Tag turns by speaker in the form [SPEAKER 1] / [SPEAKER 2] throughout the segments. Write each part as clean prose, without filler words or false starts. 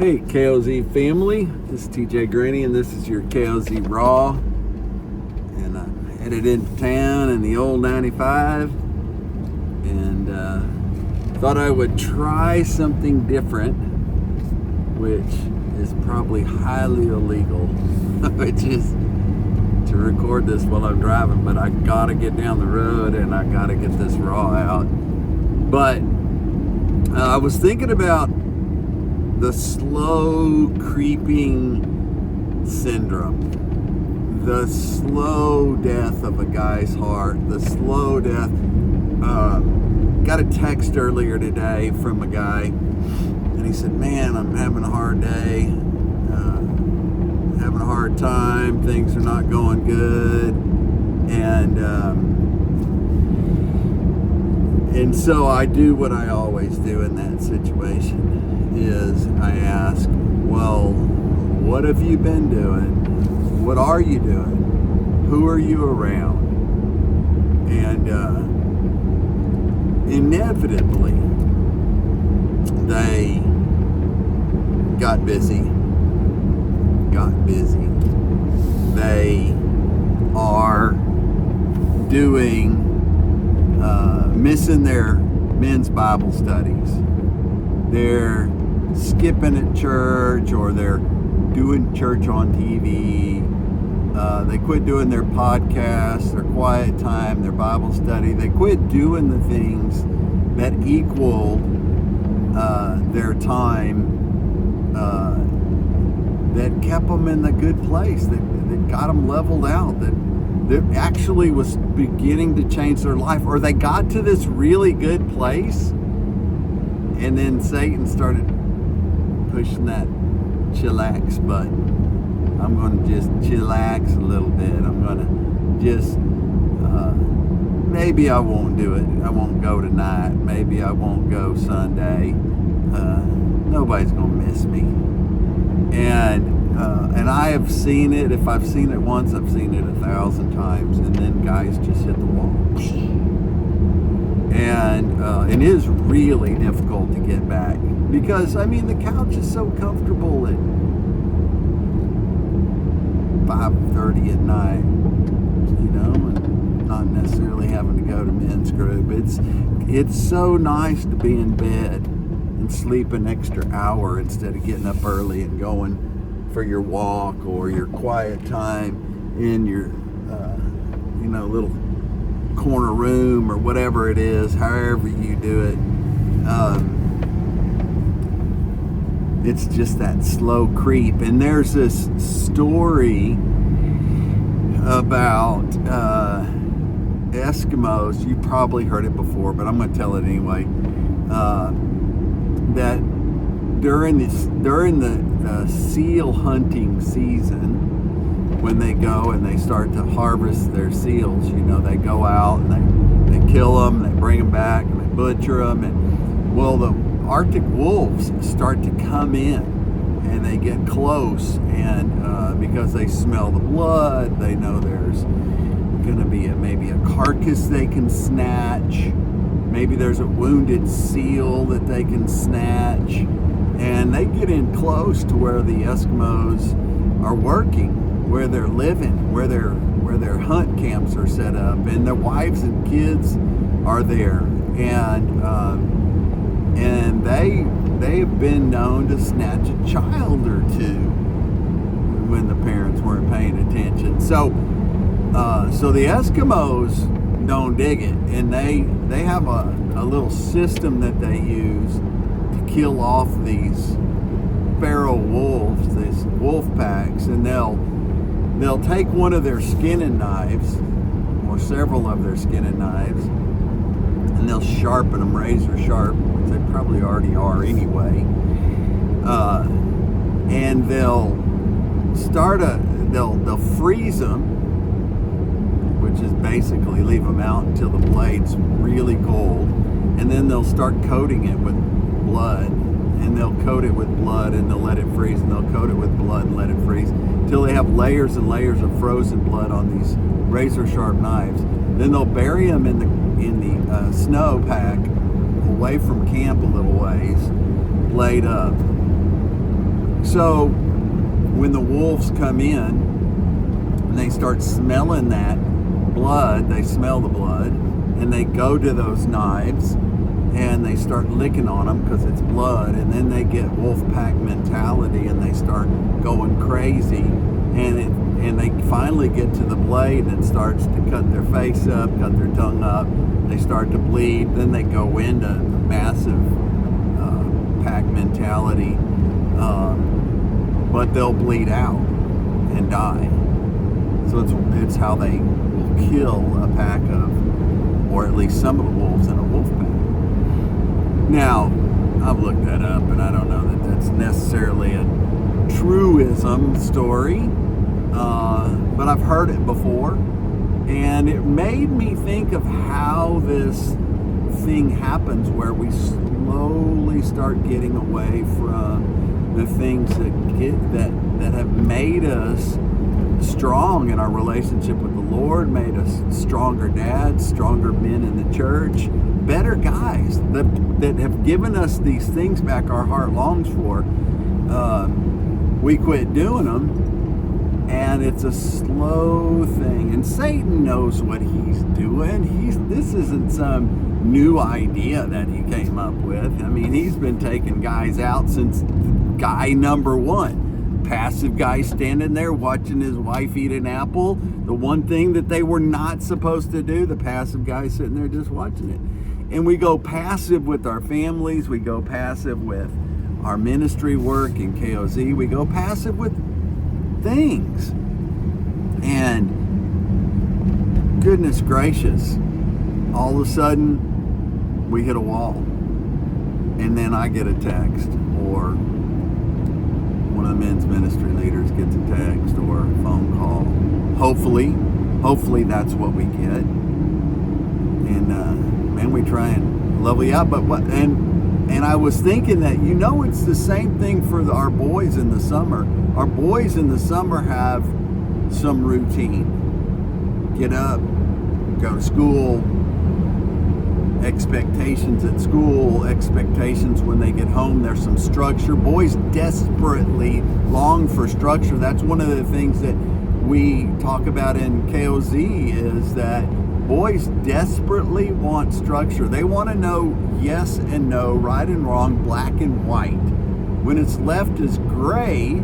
[SPEAKER 1] Hey KOZ family, this is TJ Greaney and this is your KOZ Raw, and I'm headed into town in the old 95 and thought I would try something different, which is probably highly illegal, which is to record this while I'm driving, but I gotta get down the road and I gotta get this raw out. But I was thinking about the slow creeping syndrome, the slow death of a guy's heart, the slow death. Got a text earlier today from a guy, and he said, man, I'm having a hard day, having a hard time, things are not going good, and so I do what I always do in that situation, is I ask, well, what have you been doing? What are you doing? Who are you around? And inevitably, they got busy. They are missing their men's Bible studies. They're skipping at church, or they're doing church on TV. They quit doing their podcasts, their quiet time, their Bible study. They quit doing the things that equal their time, that kept them in the good place, that got them leveled out, that actually was beginning to change their life, or they got to this really good place, and then Satan started pushing that chillax button. I'm going to just chillax a little bit. I'm going to just, maybe I won't do it. I won't go tonight. Maybe I won't go Sunday. Nobody's going to miss me. And I have seen it. If I've seen it once, I've seen it 1,000 times. And then guys just hit the wall. And it is really difficult to get back. Because, I mean, the couch is so comfortable at 5:30 at night, and not necessarily having to go to men's group. It's so nice to be in bed and sleep an extra hour instead of getting up early and going for your walk or your quiet time in your, little corner room or whatever it is, however you do it. It's just that slow creep. And there's this story about Eskimos. You probably heard it before, but I'm going to tell it anyway. That during the seal hunting season, when they go and they start to harvest their seals, they go out and they kill them, they bring them back, and they butcher them, and well, the Arctic wolves start to come in and they get close, and because they smell the blood, they know there's going to be maybe a carcass they can snatch, maybe there's a wounded seal that they can snatch, and they get in close to where the Eskimos are working, where they're living, where their hunt camps are set up, and their wives and kids are there, and they've been known to snatch a child or two when the parents weren't paying attention. So the Eskimos don't dig it, and they have a little system that they use to kill off these feral wolves, these wolf packs, and they'll take one of their skinning knives, or several of their skinning knives, and they'll sharpen them razor sharp, which they probably already are anyway, and they'll freeze them, which is basically leave them out until the blade's really cold, and then they'll start coating it with blood, and they'll coat it with blood, and they'll let it freeze, and they'll coat it with blood and let it freeze until they have layers and layers of frozen blood on these razor sharp knives. Then they'll bury them in the snow pack away from camp a little ways, laid up, So when the wolves come in and they start smelling that blood, they smell the blood, and they go to those knives and they start licking on them because it's blood, and then they get wolf pack mentality and they start going crazy, and they finally get to the blade and it starts to cut their face up, cut their tongue up, they start to bleed, then they go into massive pack mentality, but they'll bleed out and die. So it's how they will kill a pack of, or at least some of the wolves in a wolf pack. Now, I've looked that up, and I don't know that that's necessarily a truism story, but I've heard it before, and it made me think of how this thing happens where we slowly start getting away from the things that have made us strong in our relationship with the Lord, made us stronger dads, stronger men in the church, better guys that have given us these things back our heart longs for. We quit doing them, and it's a slow thing. And Satan knows what he's doing. This isn't some new idea that he came up with. I mean, he's been taking guys out since guy number one. Passive guy standing there watching his wife eat an apple. The one thing that they were not supposed to do, the passive guy sitting there just watching it. And we go passive with our families. We go passive with our ministry work in KOZ. We go passive with things. And goodness gracious, all of a sudden we hit a wall. And then I get a text, or one of the men's ministry leaders gets a text or a phone call. Hopefully that's what we get. And man, we try and level you out. But and I was thinking that, it's the same thing for our boys in the summer. Our boys in the summer have some routine. Get up, go to school, expectations at school, expectations when they get home. There's some structure. Boys desperately long for structure. That's one of the things that we talk about in KOZ, is that boys desperately want structure. They want to know yes and no, right and wrong, black and white. When it's left as gray,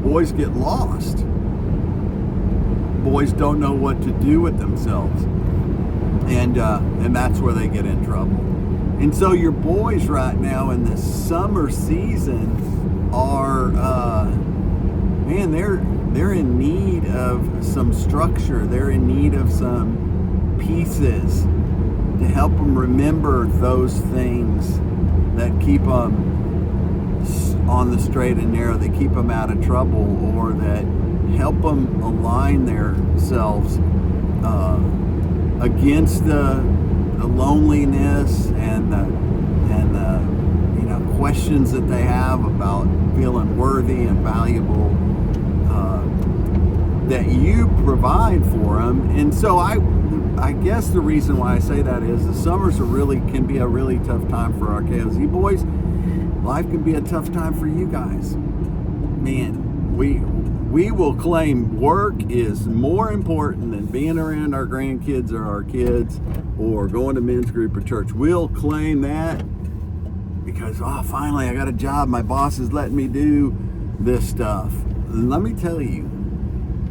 [SPEAKER 1] boys get lost. Boys don't know what to do with themselves. And that's where they get in trouble. And so your boys right now in this summer season are, they're in need of some structure. They're in need of some pieces to help them remember those things that keep them on the straight and narrow, that keep them out of trouble, or that help them align themselves against the loneliness and the questions that they have about feeling worthy and valuable, that you provide for them. And so I guess the reason why I say that is the summers can be a really tough time for our KOZ boys. Life can be a tough time for you guys. Man, we will claim work is more important than being around our grandkids or our kids or going to men's group or church. We'll claim that because, finally I got a job. My boss is letting me do this stuff. And let me tell you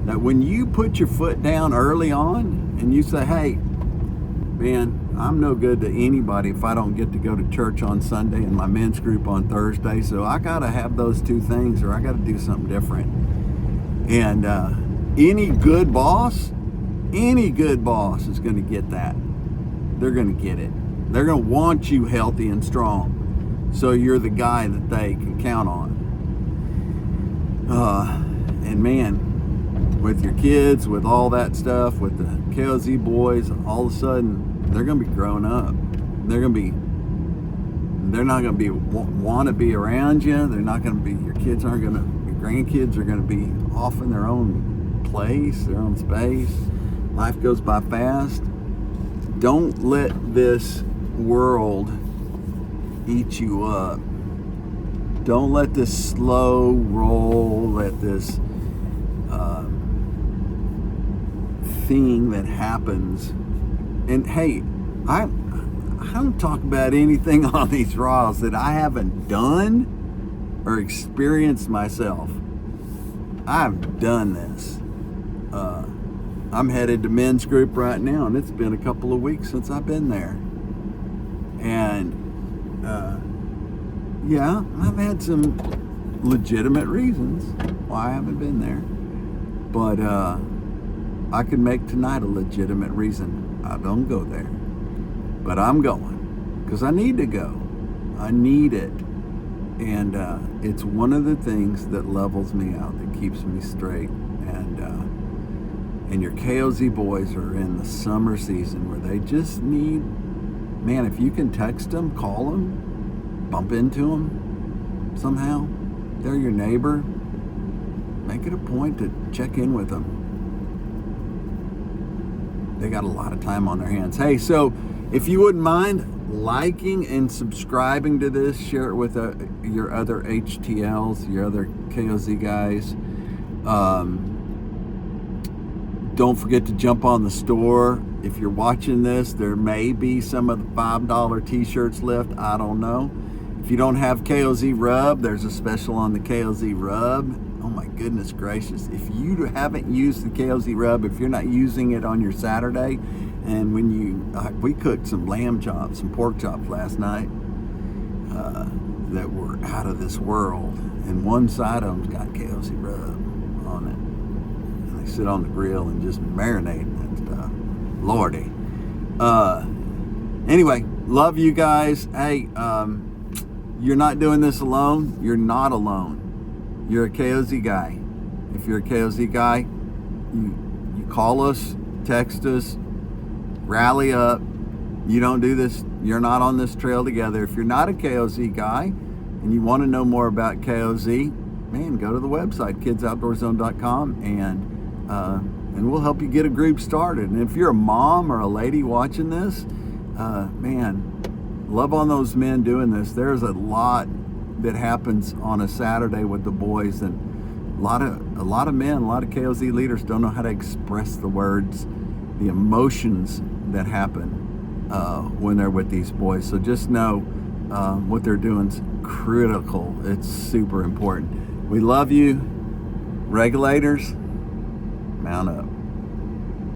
[SPEAKER 1] that when you put your foot down early on and you say, hey, man, I'm no good to anybody if I don't get to go to church on Sunday and my men's group on Thursday, so I got to have those two things or I got to do something different. And any good boss is going to get that. They're going to get it. They're going to want you healthy and strong, so you're the guy that they can count on. And man, with your kids, with all that stuff, with the KOZ boys, all of a sudden they're going to be grown up. They're not going to be want to be around you. They're not going to be. Your kids aren't going to. Your grandkids are going to be off in their own place, their own space. Life goes by fast. Don't let this world eat you up. Don't let this slow roll, let this thing that happens. And hey, I don't talk about anything on these Raws that I haven't done or experienced myself. I've done this. I'm headed to men's group right now, and it's been a couple of weeks since I've been there. And yeah, I've had some legitimate reasons why I haven't been there. But I could make tonight a legitimate reason I don't go there. But I'm going because I need to go. I need it. And it's one of the things that levels me out, that keeps me straight. And your KOZ boys are in the summer season where they just need, man, if you can text them, call them, bump into them somehow, they're your neighbor, make it a point to check in with them. They got a lot of time on their hands. Hey, so if you wouldn't mind liking and subscribing to this, share it with your other HTLs, your other KOZ guys. Don't forget to jump on the store. If you're watching this, there may be some of the $5 t-shirts left. I don't know. If you don't have KOZ Rub, there's a special on the KOZ Rub. Oh my goodness gracious. If you haven't used the KOZ Rub, if you're not using it on your Saturday, and when we cooked some lamb chops, some pork chops last night that were out of this world, and one side of them's got KOZ Rub on it. Sit on the grill and just marinate and stuff. Lordy. Anyway, love you guys. Hey, you're not doing this alone. You're not alone. You're a KOZ guy. If you're a KOZ guy, you call us, text us, rally up. You don't do this. You're not on this trail together. If you're not a KOZ guy and you want to know more about KOZ, man, go to the website, kidsoutdoorzone.com, and we'll help you get a group started. And if you're a mom or a lady watching this, man, love on those men doing this. There's a lot that happens on a Saturday with the boys, and a lot of men, a lot of KOZ leaders don't know how to express the words, the emotions that happen when they're with these boys. So just know what they're doing is critical. It's super important. We love you, regulators. Mount up.